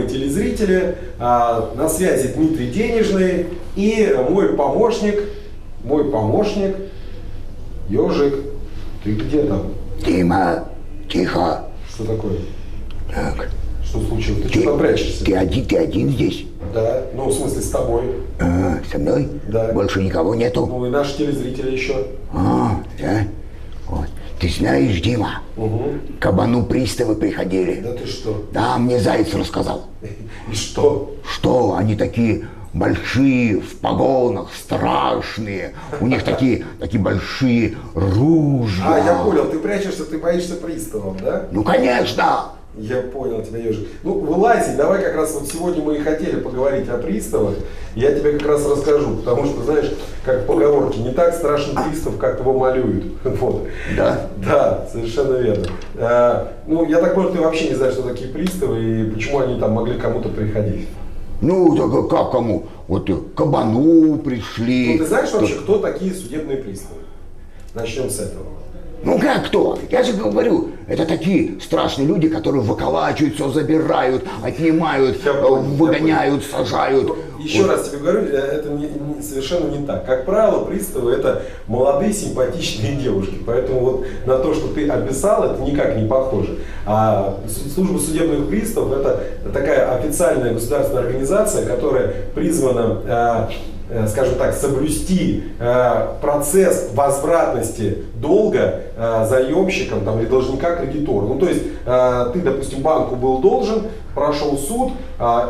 уважаемые телезрители, на связи Дмитрий Денежный и мой помощник, Ежик. Ты где там? Дима, тихо. Что такое? Так. Что случилось? Ты что там прячешься? Ты один здесь? Да, ну в смысле с тобой. Со мной? Да. Больше никого нету? Ну и наши телезрители еще. Да? Вот. Ты знаешь, Дима, к кабану приставы приходили. Да ты что? Да, мне Заяц рассказал. И что? Что они такие большие, в погонах, страшные. У них такие большие ружья. Я понял, ты прячешься, ты боишься приставов, да? Ну, конечно. Я понял тебя, Ежик. Ну, вылази, давай как раз вот сегодня мы и хотели поговорить о приставах. Я тебе как раз расскажу, потому что, знаешь, как в поговорке, не так страшен пристав, как его малюют. Вот. Да? Да, совершенно верно. Ну, я так понял, ты вообще не знаешь, что такие приставы и почему они там могли кому-то приходить. Ну, так как кому? Вот к кабану пришли. Ну, ты знаешь вообще, кто такие судебные приставы? Начнем с этого. Ну как кто? Я же говорю, это такие страшные люди, которые выколачивают, все забирают, отнимают, выгоняют, сажают. Еще раз тебе говорю, это совершенно не так. Как правило, приставы это молодые симпатичные девушки. Поэтому вот на то, что ты описал, это никак не похоже. А служба судебных приставов это такая официальная государственная организация, которая призвана, скажем так, соблюсти процесс возвратности долга заемщикам там, или должника кредитору. Ну, то есть ты, допустим, банку был должен, прошел суд,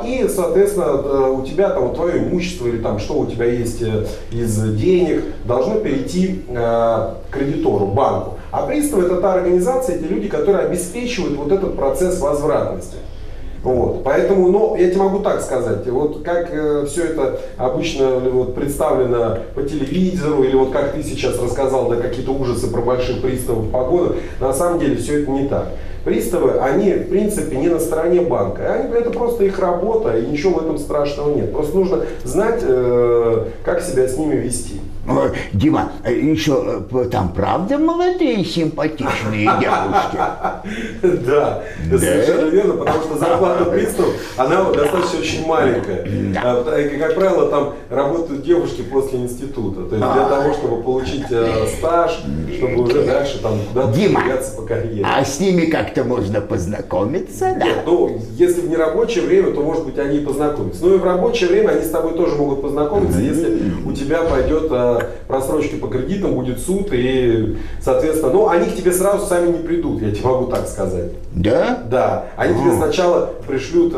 и, соответственно, у тебя там твое имущество или там что у тебя есть из денег должно перейти к кредитору, банку. А приставы это та организация, эти люди, которые обеспечивают вот этот процесс возвратности. Вот. Поэтому, ну, я тебе могу так сказать, вот как все это обычно вот, представлено по телевизору, или вот как ты сейчас рассказал, да, какие-то ужасы про больших приставов в погонах, на самом деле все это не так. Приставы, они в принципе не на стороне банка, это просто их работа, и ничего в этом страшного нет. Просто нужно знать, как себя с ними вести. Дима, еще там правда молодые симпатичные девушки? Да, совершенно верно, потому что зарплата приставов, она достаточно очень маленькая. Как правило, там работают девушки после института, то есть для того, чтобы получить стаж, чтобы уже дальше там куда-то двигаться по карьере. А с ними как-то можно познакомиться? Нет, ну, если в нерабочее время, то, может быть, они и познакомятся. Ну и в рабочее время они с тобой тоже могут познакомиться, если у тебя пойдет просрочки по кредитам, будет суд, и, соответственно, ну, они к тебе сразу сами не придут, я тебе могу так сказать. Да? Да. Они тебе сначала пришлют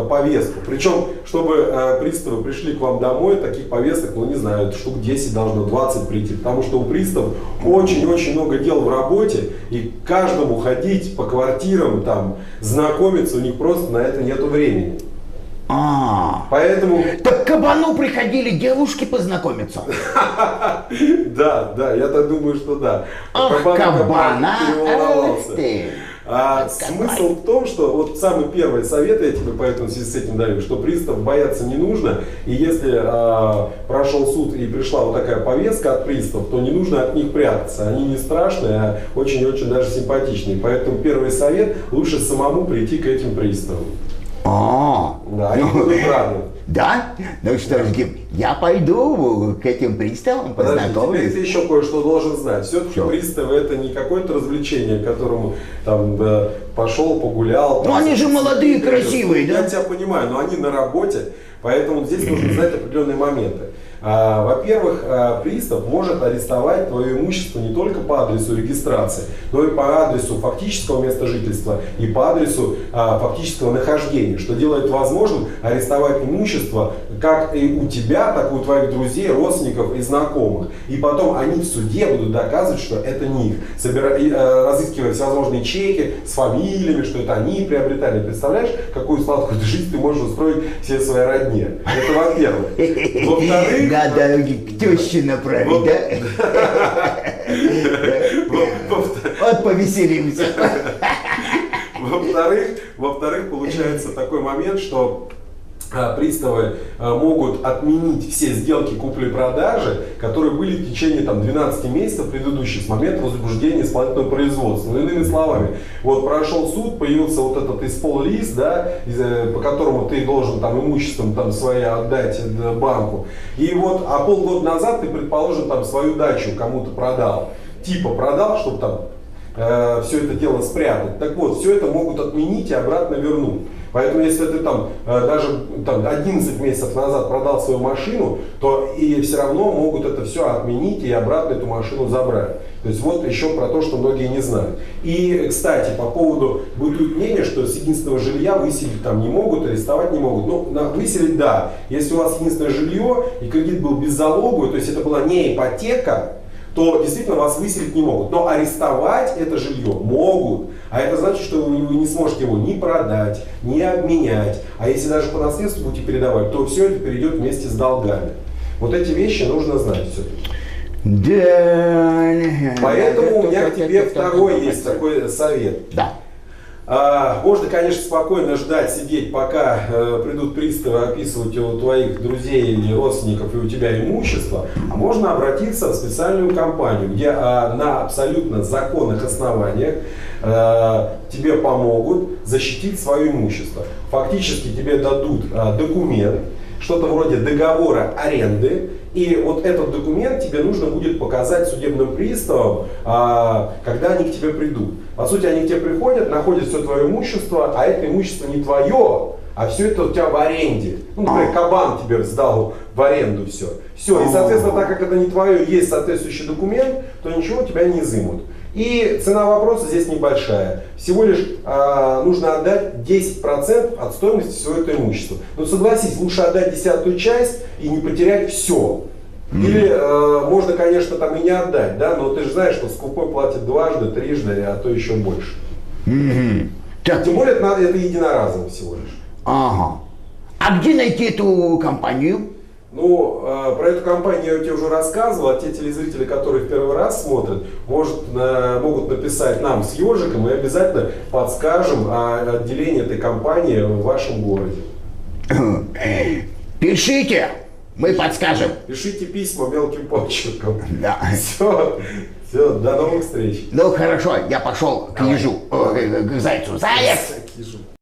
повестку. Причем, чтобы приставы пришли к вам домой, таких повесток, ну, не знаю, штук 10 должно, 20 прийти, потому что у приставов очень-очень много дел в работе, и каждому ходить по квартирам, там, знакомиться, у них просто на это нету времени. Поэтому... Так к кабану приходили девушки познакомиться? Да, я так думаю, что да. Кабана? Смысл в том, что вот самый первый совет я тебе поэтому в связи с этим даю, что пристав бояться не нужно, и если прошел суд и пришла вот такая повестка от приставов, то не нужно от них прятаться, они не страшные, а очень-очень даже симпатичные, поэтому первый совет, лучше самому прийти к этим приставам. Да, они будут рады. Да? Ну что ж, Дим, я пойду к этим приставам познакомлюсь. Теперь ты еще кое-что должен знать. Все-таки приставы это не какое-то развлечение, к которому там пошел, погулял. Ну они же молодые, красивые, да? Я тебя понимаю, но они на работе, поэтому здесь нужно знать определенные моменты. Во-первых, пристав может арестовать твое имущество не только по адресу регистрации, но и по адресу фактического места жительства и по адресу фактического нахождения, что делает возможным арестовать имущество как и у тебя, так и у твоих друзей, родственников и знакомых. И потом они в суде будут доказывать, что это не их, разыскивая всевозможные чеки с фамилиями, что это они приобретали. Представляешь, какую сладкую жизнь ты можешь устроить всей своей родне? Это во-первых. Во-вторых, надо к теще направить, да? Вот повеселимся. Во-вторых, получается такой момент, что приставы могут отменить все сделки купли-продажи, которые были в течение 12 месяцев предыдущих с момента возбуждения исполнительного производства. Ну, иными словами, вот прошел суд, появился вот этот исполлист, да, по которому ты должен имуществом свое отдать банку. И вот, а полгода назад ты, предположим, свою дачу кому-то продал. Типа продал, чтобы все это дело спрятать. Так вот, все это могут отменить и обратно вернуть. Поэтому если ты даже 11 месяцев назад продал свою машину, то и все равно могут это все отменить и обратно эту машину забрать. То есть вот еще про то, что многие не знают. И, кстати, по поводу бытует мнение, что с единственного жилья выселить не могут, арестовать не могут. Ну, выселить да. Если у вас единственное жилье и кредит был беззалоговый, то есть это была не ипотека, то действительно вас выселить не могут. Но арестовать это жилье могут. А это значит, что вы не сможете его ни продать, ни обменять. А если даже по наследству будете передавать, то все это перейдет вместе с долгами. Вот эти вещи нужно знать все-таки. Да. Поэтому у меня к тебе второй есть такой совет. Да. Можно, конечно, спокойно ждать, сидеть, пока придут приставы описывать у твоих друзей или родственников и у тебя имущество, а можно обратиться в специальную компанию, где на абсолютно законных основаниях тебе помогут защитить свое имущество. Фактически тебе дадут документ, что-то вроде договора аренды, и вот этот документ тебе нужно будет показать судебным приставам, когда они к тебе придут. По сути, они к тебе приходят, находят все твое имущество, а это имущество не твое, а все это у тебя в аренде. Ну, например, кабан тебе сдал в аренду все. Все, и, соответственно, так как это не твое, есть соответствующий документ, то ничего у тебя не изымут. И цена вопроса здесь небольшая. Всего лишь нужно отдать 10% от стоимости всего этого имущества. Но согласись, лучше отдать 10-ю часть и не потерять все. Или можно, конечно, и не отдать, да, но ты же знаешь, что скупой платит дважды, трижды, а то еще больше. Так. Тем более это единоразово всего лишь. Ага. А где найти эту компанию? Ну, про эту компанию я тебе уже рассказывал, а те телезрители, которые в первый раз смотрят, могут написать нам с Ежиком, и обязательно подскажем о отделении этой компании в вашем городе. Пишите, мы подскажем. Пишите письма мелким почерком. Да. Все, до новых встреч. Ну хорошо, я пошел к ежу, к зайцу. Заяц! К ежу.